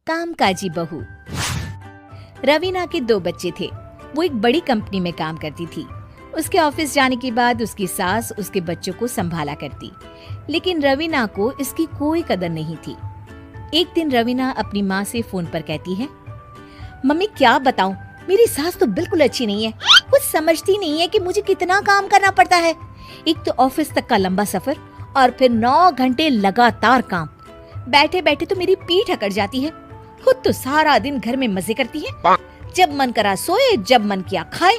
कामकाजी बहू। रवीना के 2 बच्चे थे। वो एक बड़ी कंपनी में काम करती थी। उसके ऑफिस जाने के बाद उसकी सास उसके बच्चों को संभाला करती, लेकिन रवीना को इसकी कोई कदर नहीं थी। एक दिन रवीना अपनी माँ से फोन पर कहती है, मम्मी क्या बताऊं, मेरी सास तो बिल्कुल अच्छी नहीं है। कुछ समझती नहीं है कि मुझे कितना काम करना पड़ता है। एक तो ऑफिस तक का लंबा सफर और फिर 9 घंटे लगातार काम। बैठे बैठे तो मेरी पीठ अकड़ जाती है। खुद तो सारा दिन घर में मजे करती है, जब मन करा सोए, जब मन किया खाए।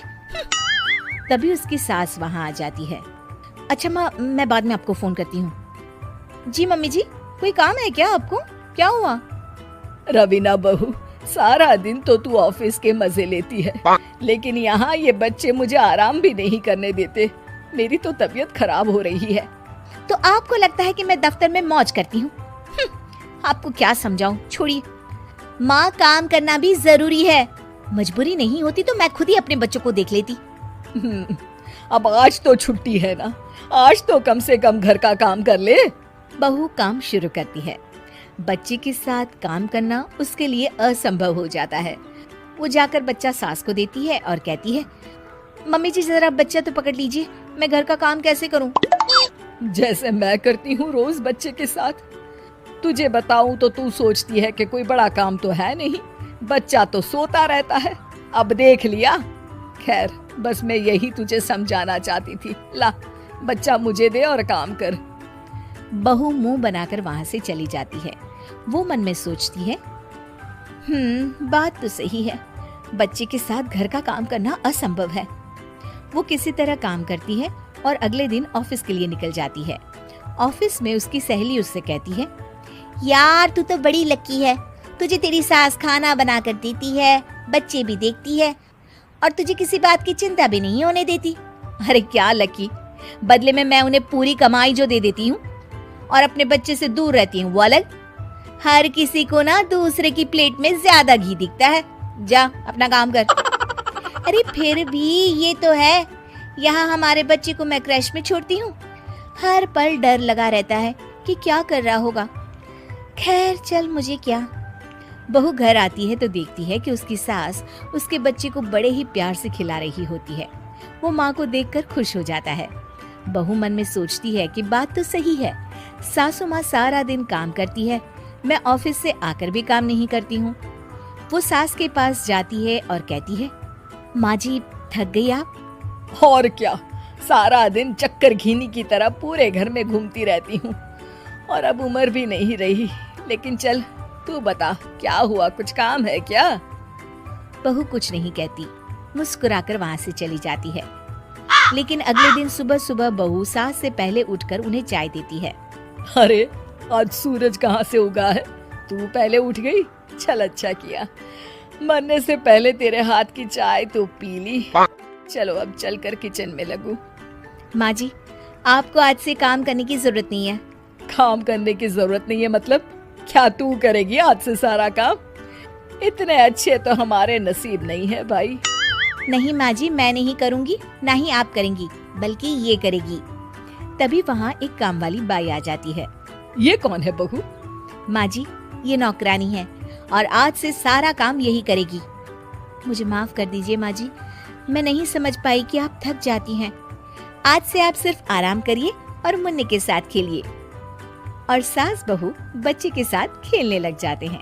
तभी उसकी सास वहाँ आ जाती है। अच्छा माँ, मैं बाद में आपको फोन करती हूँ। जी मम्मी जी, कोई काम है क्या आपको? क्या हुआ? रवीना बहू, सारा दिन तो तू ऑफिस के मजे लेती है, लेकिन यहाँ ये बच्चे मुझे आराम भी नहीं करने देते। मेरी तो तबीयत खराब हो रही है। तो आपको लगता है कि मैं दफ्तर में मौज करती हूँ? आपको क्या समझाऊं, छोड़िए। माँ, काम करना भी जरूरी है। मजबूरी नहीं होती तो मैं खुद ही अपने बच्चों को देख लेती। अब आज तो छुट्टी है ना, आज तो कम से कम घर का काम कर ले। बहू काम शुरू करती है। बच्चे के साथ काम करना उसके लिए असंभव हो जाता है। वो जाकर बच्चा सास को देती है और कहती है, मम्मी जी जरा बच्चा तो पकड़ लीजिए, मैं घर का काम कैसे करूं? जैसे मैं करती हूँ रोज बच्चे के साथ। तुझे बताऊं तो तू सोचती है कि कोई बड़ा काम तो है नहीं, बच्चा तो सोता रहता है। अब देख लिया। खैर, बस मैं यही तुझे समझाना चाहती थी। ला, बच्चा मुझे दे और काम कर। बहू मुंह बनाकर वहां से चली जाती है। वो मन में सोचती है, बात तो सही है, बच्चे के साथ घर का काम करना असंभव है। वो किसी तरह काम करती है और अगले दिन ऑफिस के लिए निकल जाती है। ऑफिस में उसकी सहेली उससे कहती है, यार तू तो बड़ी लकी है, तुझे तेरी सास खाना बना कर देती है, बच्चे भी देखती है और तुझे किसी बात की चिंता भी नहीं होने देती। अरे क्या लकी, बदले में मैं उन्हें पूरी कमाई जो दे देती हूँ और अपने बच्चे से दूर रहती हूँ वो अलग। हर किसी को ना दूसरे की प्लेट में ज्यादा घी दिखता है। जा अपना काम कर। अरे फिर भी ये तो है, यहाँ हमारे बच्चे को मैं क्रैश में छोड़ती हूँ, हर पल डर लगा रहता है कि क्या कर रहा होगा। खैर चल, मुझे क्या। बहू घर आती है तो देखती है कि उसकी सास उसके बच्चे को बड़े ही प्यार से खिला रही होती है। वो माँ को देखकर खुश हो जाता है। बहू मन में सोचती है कि बात तो सही है, सासू माँ सारा दिन काम करती है, मैं ऑफिस से आकर भी काम नहीं करती हूँ। वो सास के पास जाती है और कहती है, माँ जी थक गई आप? और क्या, सारा दिन चक्कर घीनी की तरह पूरे घर में घूमती रहती हूँ और अब उम्र भी नहीं रही। लेकिन चल तू बता, क्या हुआ, कुछ काम है क्या? बहू कुछ नहीं कहती, मुस्कुराकर वहाँ से चली जाती है। लेकिन अगले दिन सुबह सुबह बहू सास से पहले उठकर उन्हें चाय देती है। अरे आज सूरज कहाँ से उगा है, तू पहले उठ गई? चल अच्छा किया, मरने से पहले तेरे हाथ की चाय तो पी ली। चलो अब चलकर किचन में लगूं। माँ जी, आपको आज से काम करने की जरूरत नहीं है। काम करने की जरूरत नहीं है मतलब? क्या तू करेगी आज से सारा काम? इतने अच्छे तो हमारे नसीब नहीं है भाई। नहीं माँ जी, मैं नहीं करूँगी, ना ही आप करेंगी, बल्कि ये करेगी। तभी वहाँ एक काम वाली बाई आ जाती है। ये कौन है बहू? माँ जी, ये नौकरानी है और आज से सारा काम यही करेगी। मुझे माफ कर दीजिए माँ जी, मैं नहीं समझ पाई कि आप थक जाती हैं। आज से आप सिर्फ आराम करिए और मुन्ने के साथ खेलिए। और सास बहू बच्चे के साथ खेलने लग जाते हैं।